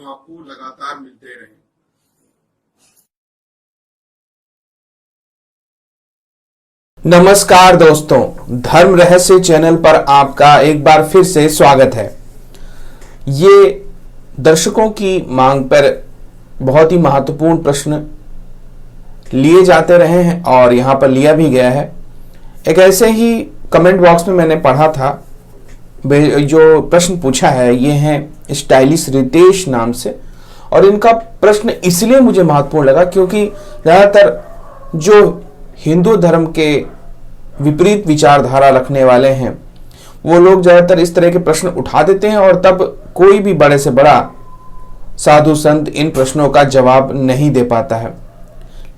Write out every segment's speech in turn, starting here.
आपको लगातार मिलते रहें। नमस्कार दोस्तों, धर्म रहस्य चैनल पर आपका एक बार फिर से स्वागत है। ये दर्शकों की मांग पर बहुत ही महत्वपूर्ण प्रश्न लिए जाते रहे हैं और यहाँ पर लिया भी गया है। एक ऐसे ही कमेंट बॉक्स में मैंने पढ़ा था, जो प्रश्न पूछा है ये है स्टाइलिश रितेश नाम से, और इनका प्रश्न इसलिए मुझे महत्वपूर्ण लगा क्योंकि ज़्यादातर जो हिंदू धर्म के विपरीत विचारधारा रखने वाले हैं वो लोग ज़्यादातर इस तरह के प्रश्न उठा देते हैं और तब कोई भी बड़े से बड़ा साधु संत इन प्रश्नों का जवाब नहीं दे पाता है।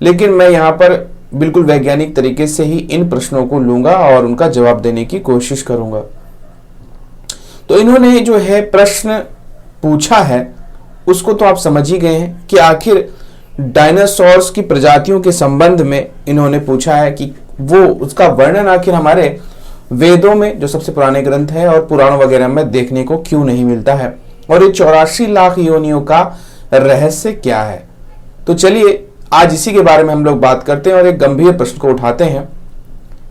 लेकिन मैं यहाँ पर बिल्कुल वैज्ञानिक तरीके से ही इन प्रश्नों को लूंगा और उनका जवाब देने की कोशिश करूंगा। तो इन्होंने जो है प्रश्न पूछा है उसको तो आप समझ ही गए हैं कि आखिर डायनासोर्स की प्रजातियों के संबंध में इन्होंने पूछा है कि वो उसका वर्णन आखिर हमारे वेदों में, जो सबसे पुराने ग्रंथ है, और पुराण वगैरह में देखने को क्यों नहीं मिलता है, और ये 84 लाख योनियों का रहस्य क्या है। तो चलिए आज इसी के बारे में हम लोग बात करते हैं और एक गंभीर प्रश्न को उठाते हैं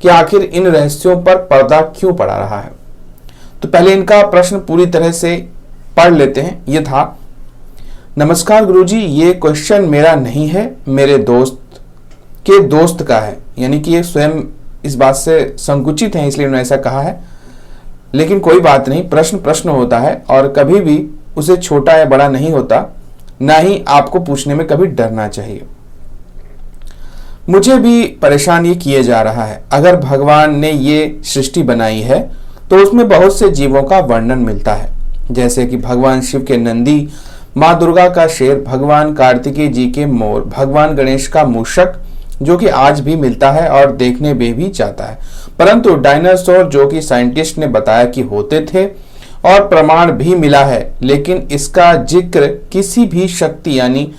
कि आखिर इन रहस्यों पर पर्दा क्यों पड़ा रहा है। तो पहले इनका प्रश्न पूरी तरह से पढ़ लेते हैं। यह था, नमस्कार गुरुजी, ये क्वेश्चन मेरा नहीं है, मेरे दोस्त के दोस्त का है। यानी कि ये स्वयं इस बात से संकुचित है, इसलिए उन्होंने ऐसा कहा है। लेकिन कोई बात नहीं, प्रश्न प्रश्न होता है और कभी भी उसे छोटा या बड़ा नहीं होता, ना ही आपको पूछने में कभी डरना चाहिए। मुझे भी परेशान ये किए जा रहा है। अगर भगवान ने ये सृष्टि बनाई है तो उसमें बहुत से जीवों का वर्णन मिलता है, जैसे कि भगवान शिव के नंदी, माँ दुर्गा का शेर, भगवान कार्तिकेय जी के मोर, भगवान गणेश का मूषक, जो कि आज भी मिलता है और देखने में भी जाता है। परंतु डायनासोर, जो कि साइंटिस्ट ने बताया कि होते थे और प्रमाण भी मिला है, लेकिन इसका जिक्र किसी भी शक्ति यानी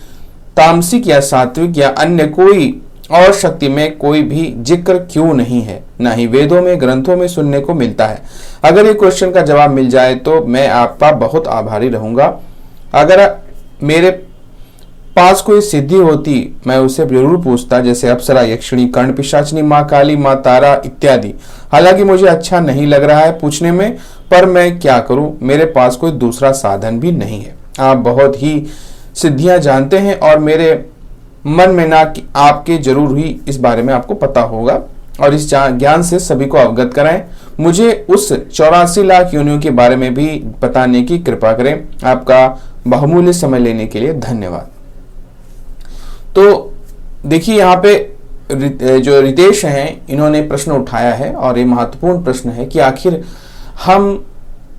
तामसिक या सात्विक या अन्य कोई और शक्ति में कोई भी जिक्र क्यों नहीं है, ना ही वेदों में, ग्रंथों में सुनने को मिलता है। अगर ये क्वेश्चन का जवाब मिल जाए तो मैं आपका बहुत आभारी रहूंगा। अगर मेरे पास कोई सिद्धि होती मैं उसे जरूर पूछता, जैसे अप्सरा, यक्षिणी, कर्ण पिशाचिनी, माँ काली, माँ तारा इत्यादि। हालांकि मुझे अच्छा नहीं लग रहा है पूछने में, पर मैं क्या करूं, मेरे पास कोई दूसरा साधन भी नहीं है। आप बहुत ही सिद्धियां जानते हैं और मेरे मन में ना कि आपके जरूर ही इस बारे में आपको पता होगा, और इस ज्ञान से सभी को अवगत कराएं। मुझे उस 84 लाख योनियों के बारे में भी बताने की कृपा करें। आपका बहुमूल्य समय लेने के लिए धन्यवाद। तो देखिए, यहाँ पे जो रितेश हैं इन्होंने प्रश्न उठाया है और ये महत्वपूर्ण प्रश्न है कि आखिर हम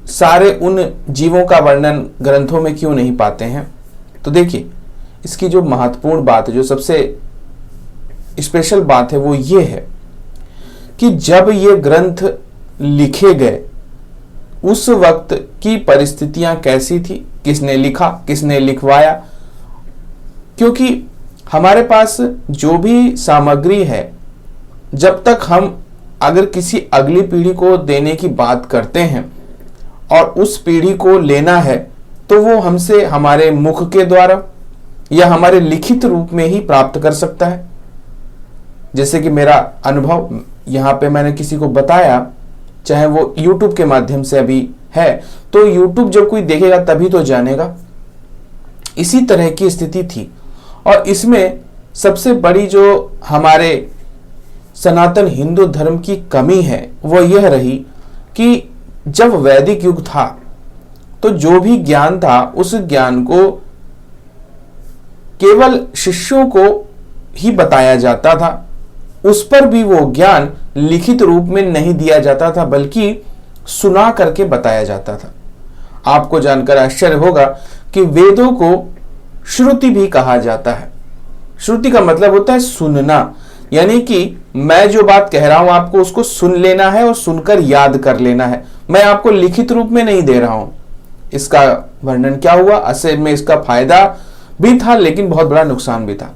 सारे उन जीवों का वर्णन ग्रंथों में क्यों नहीं पाते हैं। तो देखिए, इसकी जो महत्वपूर्ण बात है, जो सबसे स्पेशल बात है, वो ये है कि जब ये ग्रंथ लिखे गए उस वक्त की परिस्थितियां कैसी थी, किसने लिखा, किसने लिखवाया। क्योंकि हमारे पास जो भी सामग्री है, जब तक हम अगर किसी अगली पीढ़ी को देने की बात करते हैं और उस पीढ़ी को लेना है, तो वो हमसे हमारे मुख के द्वारा या हमारे लिखित रूप में ही प्राप्त कर सकता है। जैसे कि मेरा अनुभव यहाँ पे मैंने किसी को बताया, चाहे वो YouTube के माध्यम से अभी है, तो YouTube जब कोई देखेगा तभी तो जानेगा। इसी तरह की स्थिति थी। और इसमें सबसे बड़ी जो हमारे सनातन हिंदू धर्म की कमी है वो यह रही कि जब वैदिक युग था तो जो भी ज्ञान था उस ज्ञान को केवल शिष्यों को ही बताया जाता था। उस पर भी वो ज्ञान लिखित रूप में नहीं दिया जाता था, बल्कि सुना करके बताया जाता था। आपको जानकर आश्चर्य होगा कि वेदों को श्रुति भी कहा जाता है। श्रुति का मतलब होता है सुनना, यानी कि मैं जो बात कह रहा हूं आपको उसको सुन लेना है और सुनकर याद कर लेना है। मैं आपको लिखित रूप में नहीं दे रहा हूं। इसका वर्णन क्या हुआ, असल में इसका फायदा भी था लेकिन बहुत बड़ा नुकसान भी था।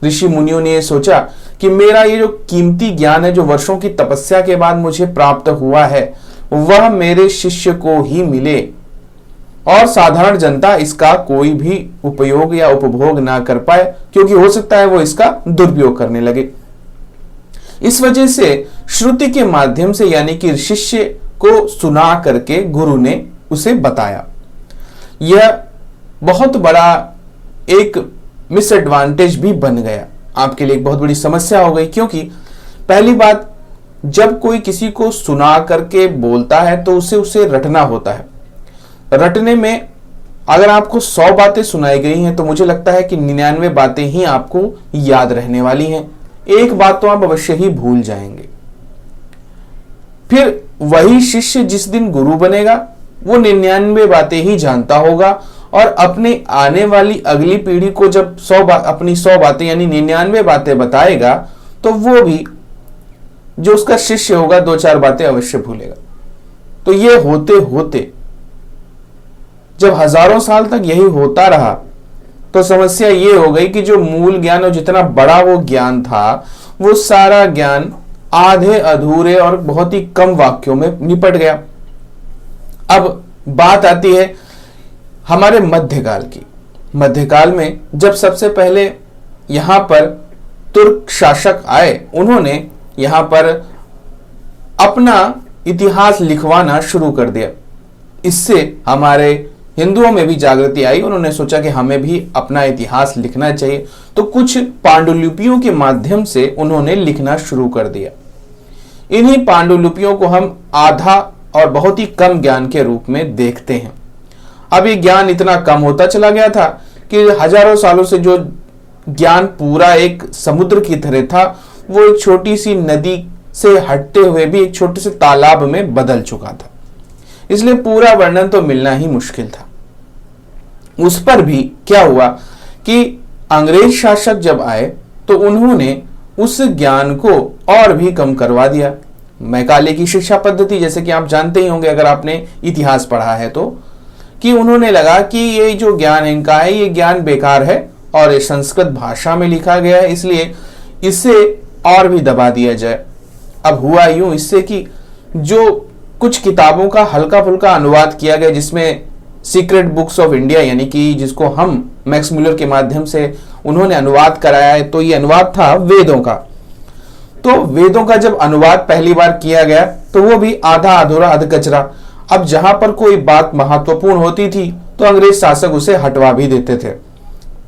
ऋषि मुनियों ने यह सोचा कि मेरा ये जो कीमती ज्ञान है जो वर्षों की तपस्या के बाद मुझे प्राप्त हुआ है वह मेरे शिष्य को ही मिले। और साधारण जनता इसका कोई भी उपयोग या उपभोग ना कर पाए, क्योंकि हो सकता है वो इसका दुरुपयोग करने लगे। इस वजह से श्रुति के माध्यम से यानी कि शिष्य को सुना करके गुरु ने उसे बताया। यह बहुत बड़ा एक मिसएडवांटेज भी बन गया, आपके लिए एक बहुत बड़ी समस्या हो गई। क्योंकि पहली बात, जब कोई किसी को सुना करके बोलता है तो उसे रटना होता है। रटने में अगर आपको 100 बातें सुनाई गई हैं तो मुझे लगता है कि 99 बातें ही आपको याद रहने वाली हैं, एक बात तो आप अवश्य ही भूल जाएंगे। फिर वही शिष्य जिस दिन गुरु बनेगा वो 99 बातें ही जानता होगा, और अपने आने वाली अगली पीढ़ी को जब अपनी 100 बातें यानी 99 बातें बताएगा तो वो भी जो उसका शिष्य होगा 2-4 बातें अवश्य भूलेगा। तो ये होते होते जब हजारों साल तक यही होता रहा तो समस्या ये हो गई कि जो मूल ज्ञान और जितना बड़ा वो ज्ञान था वो सारा ज्ञान आधे अधूरे और बहुत ही कम वाक्यों में निपट गया। अब बात आती है हमारे मध्यकाल की। मध्यकाल में जब सबसे पहले यहां पर तुर्क शासक आए, उन्होंने यहां पर अपना इतिहास लिखवाना शुरू कर दिया। इससे हमारे हिंदुओं में भी जागृति आई, उन्होंने सोचा कि हमें भी अपना इतिहास लिखना चाहिए, तो कुछ पांडुलिपियों के माध्यम से उन्होंने लिखना शुरू कर दिया। इन्हीं पांडुलिपियों को हम आधा और बहुत ही कम ज्ञान के रूप में देखते हैं। अब ये ज्ञान इतना कम होता चला गया था कि हजारों सालों से जो ज्ञान पूरा एक समुद्र की तरह था वो एक छोटी सी नदी से हटते हुए भी एक छोटे से तालाब में बदल चुका था। इसलिए पूरा वर्णन तो मिलना ही मुश्किल था। उस पर भी क्या हुआ कि अंग्रेज शासक जब आए तो उन्होंने उस ज्ञान को और भी कम करवा दिया। मैकाले की शिक्षा पद्धति, जैसे कि आप जानते ही होंगे अगर आपने इतिहास पढ़ा है तो, कि उन्होंने लगा कि ये जो ज्ञान इनका है ये ज्ञान बेकार है और ये संस्कृत भाषा में लिखा गया है, इसलिए इसे और भी दबा दिया जाए। अब हुआ यूं इससे कि जो कुछ किताबों का हल्का फुल्का अनुवाद किया गया, जिसमें सीक्रेट बुक्स ऑफ इंडिया यानी कि जिसको हम मैक्स मुलर के माध्यम से उन्होंने अनुवाद कराया है, तो ये अनुवाद था वेदों का। तो वेदों का जब अनुवाद पहली बार किया गया तो वो भी आधा अधूरा अधकचरा। अब जहां पर कोई बात महत्वपूर्ण होती थी तो अंग्रेज शासक उसे हटवा भी देते थे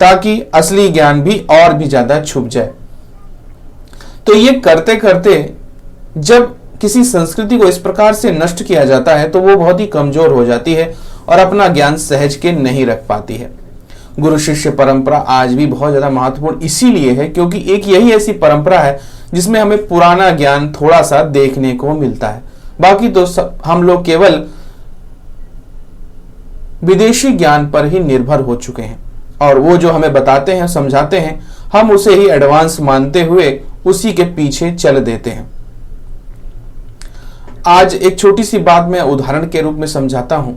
ताकि असली ज्ञान भी और भी ज्यादा छुप जाए। तो ये करते करते जब किसी संस्कृति को इस प्रकार से नष्ट किया जाता है तो वो बहुत ही कमजोर हो जाती है और अपना ज्ञान सहज के नहीं रख पाती है। गुरु शिष्य परंपरा आज भी बहुत ज्यादा महत्वपूर्ण इसीलिए है क्योंकि एक यही ऐसी परंपरा है जिसमें हमें पुराना ज्ञान थोड़ा सा देखने को मिलता है। बाकी तो हम लोग केवल विदेशी ज्ञान पर ही निर्भर हो चुके हैं और वो जो हमें बताते हैं समझाते हैं हम उसे ही एडवांस मानते हुए उसी के पीछे चल देते हैं। आज एक छोटी सी बात मैं उदाहरण के रूप में समझाता हूं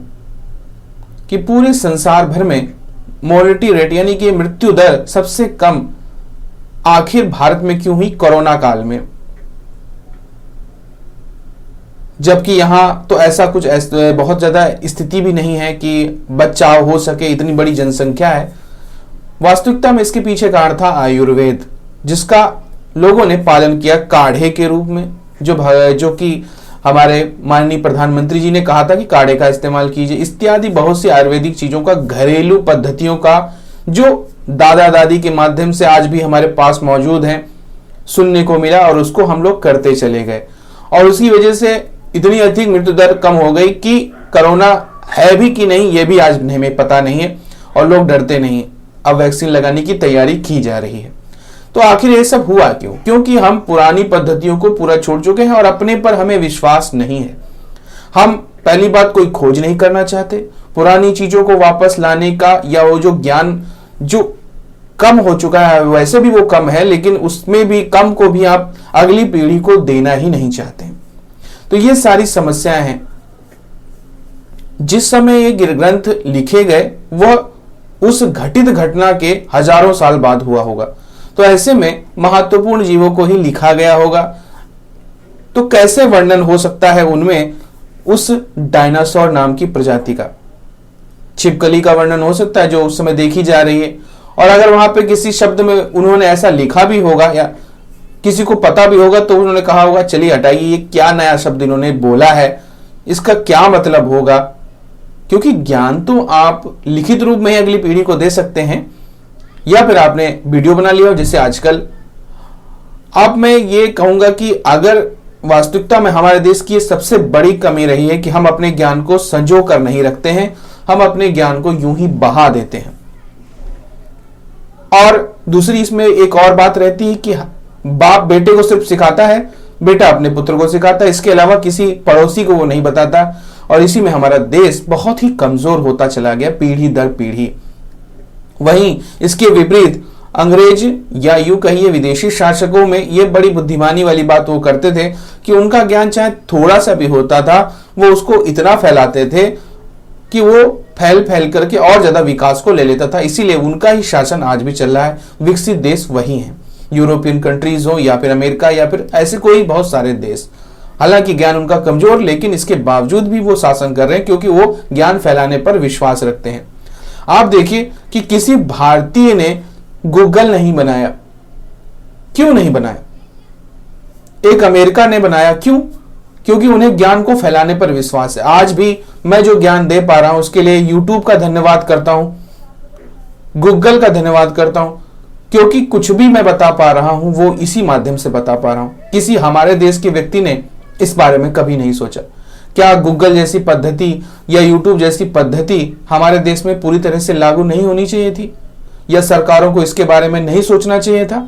कि पूरे संसार भर में मोर्टेलिटी रेट यानी कि मृत्यु दर सबसे कम आखिर भारत में क्यों हुई? कोरोना काल में। जबकि यहां तो ऐसा कुछ बहुत ज्यादा स्थिति भी नहीं है कि बचाव हो सके, इतनी बड़ी जनसंख्या है। वास्तविकता में इसके पीछे कारण था आयुर्वेद, जिसका लोगों ने पालन किया काढ़े के रूप में, जो कि हमारे माननीय प्रधानमंत्री जी ने कहा था कि काढ़े का इस्तेमाल कीजिए, इत्यादि बहुत सी आयुर्वेदिक चीजों का, घरेलू पद्धतियों का जो दादा दादी के माध्यम से आज भी हमारे पास मौजूद हैं, सुनने को मिला और उसको हम लोग करते चले गए और उसकी वजह से इतनी अधिक मृत्यु दर कम हो गई कि कोरोना है भी कि नहीं ये भी आज हमें पता नहीं है और लोग डरते नहीं। अब वैक्सीन लगाने की तैयारी की जा रही है। तो आखिर ये सब हुआ क्यों? क्योंकि हम पुरानी पद्धतियों को पूरा छोड़ चुके हैं और अपने पर हमें विश्वास नहीं है। हम पहली बात कोई खोज नहीं करना चाहते, पुरानी चीजों को वापस लाने का, या वो जो ज्ञान जो कम हो चुका है वैसे भी वो कम है लेकिन उसमें भी कम को भी आप अगली पीढ़ी को देना ही नहीं चाहते। तो ये सारी समस्याएं हैं। जिस समय ये ग्रंथ लिखे गए वह उस घटित घटना के हजारों साल बाद हुआ होगा, तो ऐसे में महत्वपूर्ण जीवों को ही लिखा गया होगा। तो कैसे वर्णन हो सकता है उनमें उस डायनासोर नाम की प्रजाति का? छिपकली का वर्णन हो सकता है जो उस समय देखी जा रही है। और अगर वहां पे किसी शब्द में उन्होंने ऐसा लिखा भी होगा या किसी को पता भी होगा तो उन्होंने कहा होगा चलिए हटाइए, ये क्या नया शब्द इन्होंने बोला है, इसका क्या मतलब होगा। क्योंकि ज्ञान तो आप लिखित रूप में ही अगली पीढ़ी को दे सकते हैं या फिर आपने वीडियो बना लिया हो, जैसे आजकल। अब मैं ये कहूंगा कि अगर वास्तविकता में हमारे देश की सबसे बड़ी कमी रही है कि हम अपने ज्ञान को संजो कर नहीं रखते हैं, हम अपने ज्ञान को यूं ही बहा देते हैं। और दूसरी इसमें एक और बात रहती है कि बाप बेटे को सिर्फ सिखाता है, बेटा अपने पुत्र को सिखाता है, इसके अलावा किसी पड़ोसी को वो नहीं बताता। और इसी में हमारा देश बहुत ही कमजोर होता चला गया पीढ़ी दर पीढ़ी। वहीं इसके विपरीत अंग्रेज या यूं कहिए विदेशी शासकों में ये बड़ी बुद्धिमानी वाली बात वो करते थे कि उनका ज्ञान चाहे थोड़ा सा भी होता था, वो उसको इतना फैलाते थे कि वो फैल फैल करके और ज्यादा विकास को ले लेता था। इसीलिए उनका ही शासन आज भी चल रहा है। विकसित देश वही हैं, यूरोपियन कंट्रीज हो या फिर अमेरिका या फिर ऐसे कोई बहुत सारे देश। हालांकि ज्ञान उनका कमजोर, लेकिन इसके बावजूद भी वो शासन कर रहे हैं क्योंकि वो ज्ञान फैलाने पर विश्वास रखते हैं। आप देखिए कि किसी भारतीय ने गूगल नहीं बनाया। क्यों नहीं बनाया? एक अमेरिका ने बनाया। क्यों? क्योंकि उन्हें ज्ञान को फैलाने पर विश्वास है। आज भी मैं जो ज्ञान दे पा रहा हूं उसके लिए यूट्यूब का धन्यवाद करता हूं, गूगल का धन्यवाद करता हूं, क्योंकि कुछ भी मैं बता पा रहा हूं वो इसी माध्यम से बता पा रहा हूं। किसी हमारे देश के व्यक्ति ने इस बारे में कभी नहीं सोचा। क्या गूगल जैसी पद्धति या यूट्यूब जैसी पद्धति हमारे देश में पूरी तरह से लागू नहीं होनी चाहिए थी, या सरकारों को इसके बारे में नहीं सोचना चाहिए था?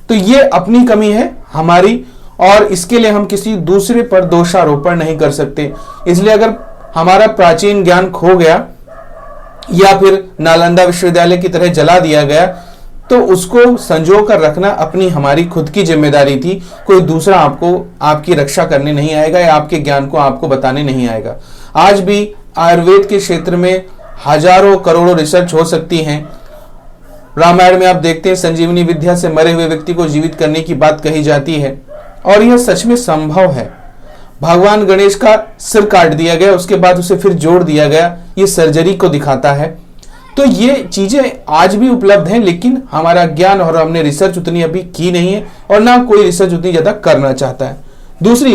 तो ये अपनी कमी है हमारी, और इसके लिए हम किसी दूसरे पर दोषारोपण नहीं कर सकते। इसलिए अगर हमारा प्राचीन ज्ञान खो गया या फिर नालंदा विश्वविद्यालय की तरह जला दिया गया, तो उसको संजो कर रखना अपनी हमारी खुद की जिम्मेदारी थी। कोई दूसरा आपको आपकी रक्षा करने नहीं आएगा या आपके ज्ञान को आपको बताने नहीं आएगा। आज भी आयुर्वेद के क्षेत्र में हजारों करोड़ों रिसर्च हो सकती हैं। रामायण में आप देखते हैं संजीवनी विद्या से मरे हुए व्यक्ति को जीवित करने की बात कही जाती है, और यह सच में संभव है। भगवान गणेश का सिर काट दिया गया, उसके बाद उसे फिर जोड़ दिया गया, ये सर्जरी को दिखाता है। तो ये चीजें आज भी उपलब्ध हैं, लेकिन हमारा ज्ञान और हमने रिसर्च उतनी अभी की नहीं है, और ना कोई रिसर्च उतनी ज्यादा करना चाहता है। दूसरी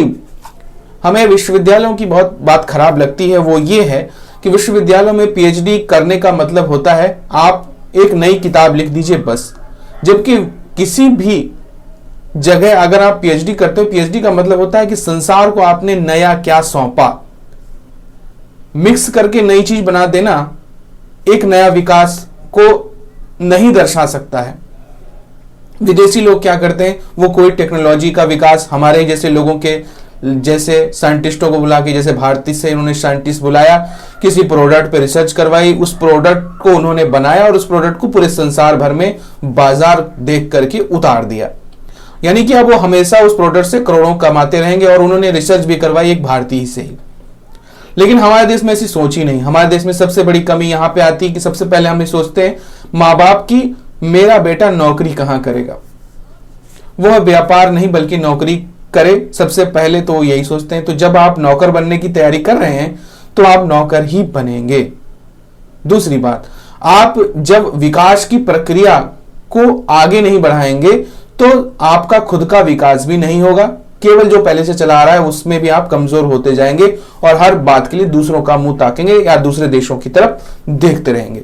हमें विश्वविद्यालयों की बहुत बात खराब लगती है, वो ये है कि विश्वविद्यालयों में पीएचडी करने का मतलब होता है आप एक नई किताब लिख दीजिए बस। जबकि किसी भी जगह अगर आप पीएचडी करते हो, पीएचडी का मतलब होता है कि संसार को आपने नया क्या सौंपा। मिक्स करके नई चीज बना देना एक नया विकास को नहीं दर्शा सकता है। विदेशी लोग क्या करते हैं, वो कोई टेक्नोलॉजी का विकास हमारे जैसे लोगों के जैसे साइंटिस्टों को बुला के, जैसे भारतीय से उन्होंने साइंटिस्ट बुलाया, किसी प्रोडक्ट पे रिसर्च करवाई, उस प्रोडक्ट को उन्होंने बनाया और उस प्रोडक्ट को पूरे संसार भर में बाजार देख करके उतार दिया। यानी कि अब वो हमेशा उस प्रोडक्ट से करोड़ों कमाते रहेंगे, और उन्होंने रिसर्च भी करवाई एक भारतीय से ही। लेकिन हमारे देश में ऐसी सोच ही नहीं। हमारे देश में सबसे बड़ी कमी यहां पे आती है कि सबसे पहले हम सोचते हैं माँ बाप की, मेरा बेटा नौकरी कहां करेगा। वह व्यापार नहीं बल्कि नौकरी करे, सबसे पहले तो यही सोचते हैं। तो जब आप नौकर बनने की तैयारी कर रहे हैं तो आप नौकर ही बनेंगे। दूसरी बात, आप जब विकास की प्रक्रिया को आगे नहीं बढ़ाएंगे तो आपका खुद का विकास भी नहीं होगा। केवल जो पहले से चला आ रहा है उसमें भी आप कमजोर होते जाएंगे, और हर बात के लिए दूसरों का मुंह ताकेंगे या दूसरे देशों की तरफ देखते रहेंगे।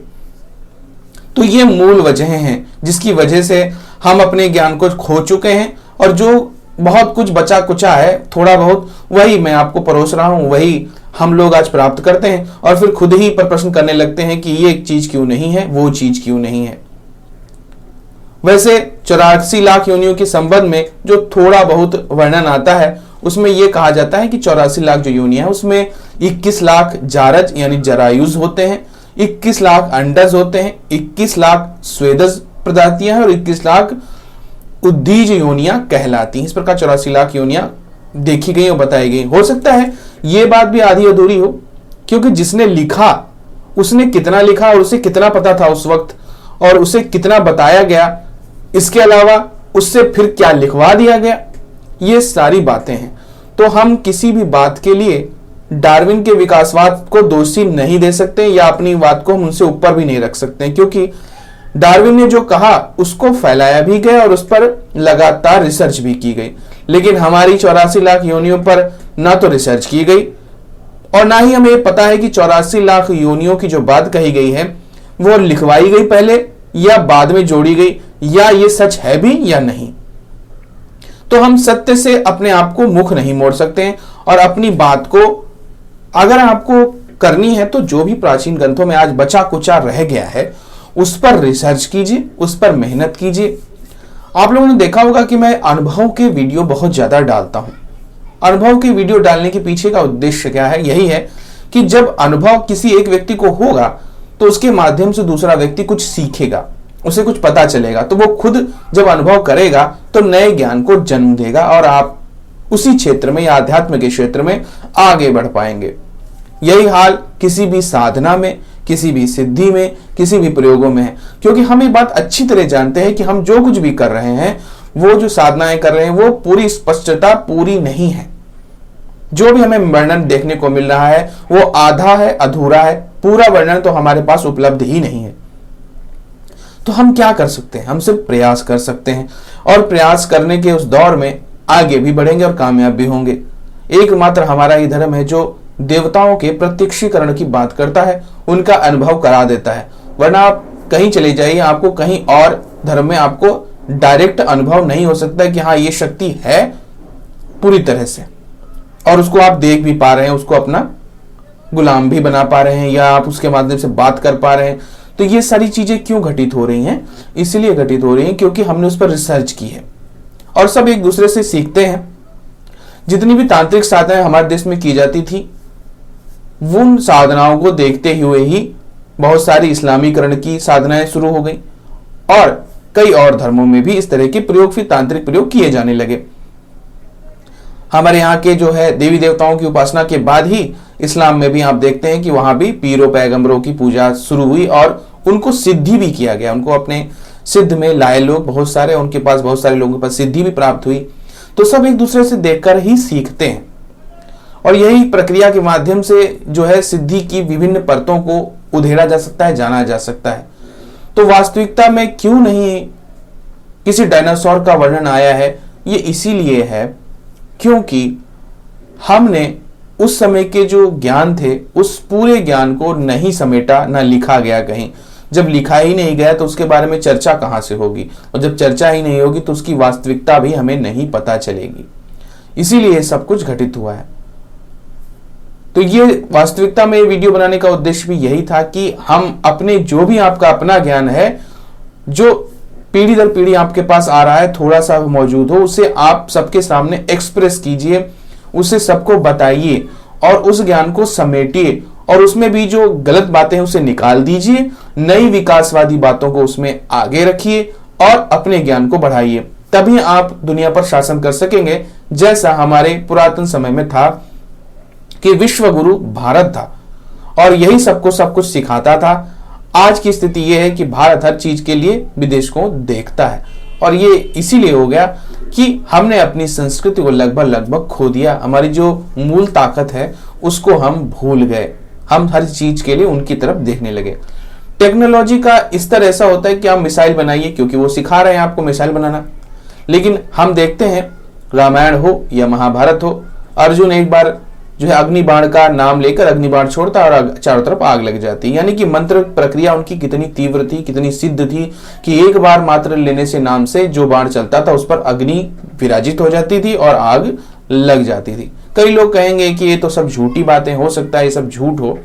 तो ये मूल वजह हैं जिसकी वजह से हम अपने ज्ञान को खो चुके हैं, और जो बहुत कुछ बचा कुचा है थोड़ा बहुत, वही मैं आपको परोस रहा हूं, वही हम लोग आज प्राप्त करते हैं, और फिर खुद ही पर प्रश्न करने लगते हैं कि ये चीज क्यों नहीं है, वो चीज क्यों नहीं है। वैसे 84 लाख योनियों के संबंध में जो थोड़ा बहुत वर्णन आता है उसमें यह कहा जाता है कि 84 लाख जो योनियां है उसमें 21 लाख जारज यानी जरायुज होते हैं, 21 लाख अंडज होते हैं, 21 लाख स्वेदज प्रजातियां हैं, और 21 लाख उद्दीज योनियां कहलाती हैं। इस प्रकार 84 लाख योनियां देखी गई और बताई गई। हो सकता है यह बात भी आधी अधूरी हो, क्योंकि जिसने लिखा उसने कितना लिखा और उसे कितना पता था उस वक्त, और उसे कितना बताया गया, इसके अलावा उससे फिर क्या लिखवा दिया गया, ये सारी बातें हैं। तो हम किसी भी बात के लिए डार्विन के विकासवाद को दोषी नहीं दे सकते या अपनी बात को हम उनसे ऊपर भी नहीं रख सकते, क्योंकि डार्विन ने जो कहा उसको फैलाया भी गया और उस पर लगातार रिसर्च भी की गई। लेकिन हमारी 84 लाख योनियों पर ना तो रिसर्च की गई और ना ही हमें पता है कि 84 लाख योनियों की जो बात कही गई है वो लिखवाई गई पहले या बाद में जोड़ी गई, या ये सच है भी या नहीं। तो हम सत्य से अपने आप को मुख नहीं मोड़ सकते हैं और अपनी बात को अगर आपको करनी है तो जो भी प्राचीन ग्रंथों में आज बचा कुचा रह गया है उस पर रिसर्च कीजिए, उस पर मेहनत कीजिए। आप लोगों ने देखा होगा कि मैं अनुभव के वीडियो बहुत ज्यादा डालता हूं। अनुभव के वीडियो डालने के पीछे का उद्देश्य क्या है? यही है कि जब अनुभव किसी एक व्यक्ति को होगा तो उसके माध्यम से दूसरा व्यक्ति कुछ सीखेगा, उसे कुछ पता चलेगा, तो वो खुद जब अनुभव करेगा तो नए ज्ञान को जन्म देगा और आप उसी क्षेत्र में या आध्यात्म के क्षेत्र में आगे बढ़ पाएंगे। यही हाल किसी भी साधना में, किसी भी सिद्धि में, किसी भी प्रयोगों में है, क्योंकि हम ये बात अच्छी तरह जानते हैं कि हम जो कुछ भी कर रहे हैं, वो जो साधनाएं कर रहे हैं, वो पूरी स्पष्टता पूरी नहीं है। जो भी हमें वर्णन देखने को मिल रहा है वो आधा है, अधूरा है, पूरा वर्णन तो हमारे पास उपलब्ध ही नहीं है। तो हम क्या कर सकते हैं? हम सिर्फ प्रयास कर सकते हैं और प्रयास करने के उस दौर में आगे भी बढ़ेंगे और कामयाब भी होंगे। एकमात्र हमारा ही धर्म है जो देवताओं के प्रत्यक्षीकरण की बात करता है, उनका अनुभव करा देता है। वरना आप कहीं चले जाइए, आपको कहीं और धर्म में आपको डायरेक्ट अनुभव नहीं हो सकता है कि हाँ ये शक्ति है पूरी तरह से, और उसको आप देख भी पा रहे हैं, उसको अपना गुलाम भी बना पा रहे हैं या आप उसके माध्यम से बात कर पा रहे हैं। तो ये सारी चीजें क्यों घटित हो रही हैं? इसलिए घटित हो रही हैं क्योंकि हमने उस पर रिसर्च की है और सब एक दूसरे से सीखते हैं। जितनी भी तांत्रिक साधनाएं हमारे देश में की जाती थी, उन साधनाओं को देखते हुए ही बहुत सारी इस्लामीकरण की साधनाएं शुरू हो गई और कई और धर्मों में भी इस तरह के प्रयोग, फिर तांत्रिक प्रयोग किए जाने लगे। हमारे यहाँ के जो है देवी देवताओं की उपासना के बाद ही इस्लाम में भी आप देखते हैं कि वहां भी पीरों पैगंबरों की पूजा शुरू हुई और उनको सिद्धि भी किया गया, उनको अपने सिद्ध में लाए लोग बहुत सारे, उनके पास बहुत सारे लोगों के पास सिद्धि भी प्राप्त हुई। तो सब एक दूसरे से देखकर ही सीखते हैं और यही प्रक्रिया के माध्यम से जो है सिद्धि की विभिन्न परतों को उधेड़ा जा सकता है, जाना जा सकता है। तो वास्तविकता में क्यों नहीं किसी डायनासोर का वर्णन आया है? ये इसीलिए है क्योंकि हमने उस समय के जो ज्ञान थे उस पूरे ज्ञान को नहीं समेटा, ना लिखा गया कहीं। जब लिखा ही नहीं गया तो उसके बारे में चर्चा कहां से होगी, और जब चर्चा ही नहीं होगी तो उसकी वास्तविकता भी हमें नहीं पता चलेगी। इसीलिए सब कुछ घटित हुआ है। तो ये वास्तविकता में वीडियो बनाने का उद्देश्य भी यही था कि हम अपने जो भी आपका अपना ज्ञान है, जो पीढ़ी दर पीढ़ी आपके पास आ रहा है, थोड़ा सा मौजूद हो, उसे आप सबके सामने एक्सप्रेस कीजिए, उसे सबको बताइए और उस ज्ञान को समेटिए और उसमें भी जो गलत बातें हैं उसे निकाल दीजिए, नई विकासवादी बातों को उसमें आगे रखिए और अपने ज्ञान को बढ़ाइए। तभी आप दुनिया पर शासन कर सकेंगे, जैसा हमारे पुरातन समय में था कि विश्व गुरु भारत था और यही सबको सब कुछ सिखाता था। आज की स्थिति यह है कि भारत हर चीज के लिए विदेश को देखता है और ये इसीलिए हो गया कि हमने अपनी संस्कृति को लगभग खो दिया। हमारी जो मूल ताकत है उसको हम भूल गए, हम हर चीज के लिए उनकी तरफ देखने लगे। टेक्नोलॉजी का स्तर ऐसा होता है कि आप मिसाइल बनाइए, क्योंकि वो सिखा रहे हैं आपको मिसाइल बनाना। लेकिन हम देखते हैं रामायण हो या महाभारत हो, अर्जुन एक बार जो है अग्नि बाण का नाम लेकर अग्नि बाण छोड़ता और चारों तरफ आग लग जाती। यानी कि मंत्र प्रक्रिया उनकी कितनी तीव्र थी, कितनी सिद्ध थी कि एक बार मात्र लेने से नाम से जो बाण चलता था उस पर अग्नि विराजित हो जाती थी और आग लग जाती थी। कई लोग कहेंगे कि ये तो सब झूठी बातें, हो सकता है ये सब झूठ हो,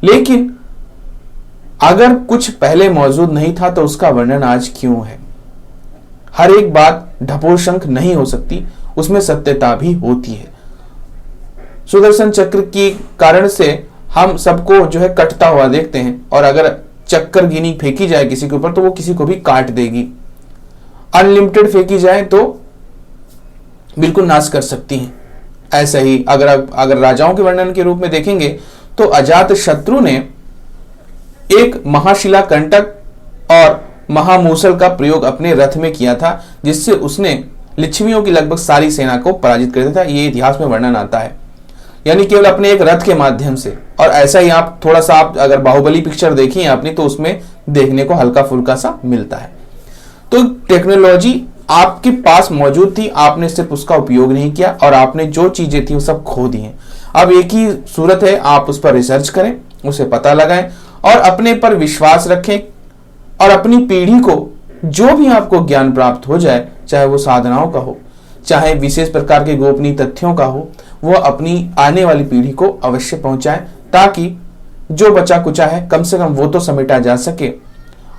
लेकिन अगर कुछ पहले मौजूद नहीं था तो उसका वर्णन आज क्यों है? हर एक बात ढपोल शंख नहीं हो सकती, उसमें सत्यता भी होती है। सुदर्शन चक्र के कारण से हम सबको जो है कटता हुआ देखते हैं और अगर चक्कर गिनी फेंकी जाए किसी के ऊपर तो वो किसी को भी काट देगी। अनलिमिटेड फेंकी जाए तो बिल्कुल नाश कर सकती है। ऐसा ही अगर राजाओं के वर्णन के रूप में देखेंगे तो अजात शत्रु ने एक महाशिला कंटक और महामूसल का प्रयोग अपने रथ में किया था, जिससे उसने लिच्छवियों की लगभग सारी सेना को पराजित कर दिया था। ये इतिहास में वर्णन आता है। यानी केवल अपने एक रथ के माध्यम से। और ऐसा ही आप थोड़ा सा, आप अगर बाहुबली पिक्चर देखी है आपने तो उसमें देखने को हल्का फुल्का सा मिलता है। तो टेक्नोलॉजी आपके पास मौजूद थी, आपने सिर्फ उसका उपयोग नहीं किया और आपने जो चीजें थी वो सब खो दी हैं। अब एक ही सूरत है, आप उस पर रिसर्च करें, उसे पता लगाएं और अपने पर विश्वास रखें और अपनी पीढ़ी को जो भी आपको ज्ञान प्राप्त हो जाए, चाहे वो साधनाओं का हो, चाहे विशेष प्रकार के गोपनीय तथ्यों का हो, वो अपनी आने वाली पीढ़ी को अवश्य पहुंचाएं, ताकि जो बचा कुचा है कम से कम वो तो समेटा जा सके।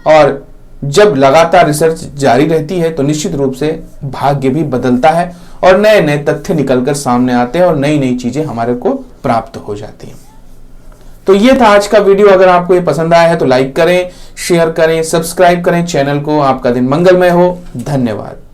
और जब लगातार रिसर्च जारी रहती है तो निश्चित रूप से भाग्य भी बदलता है और नए नए तथ्य निकलकर सामने आते हैं और नई नई चीजें हमारे को प्राप्त हो जाती हैं। तो ये था आज का वीडियो। अगर आपको ये पसंद आया है तो लाइक करें, शेयर करें, सब्सक्राइब करें चैनल को। आपका दिन मंगलमय हो। धन्यवाद।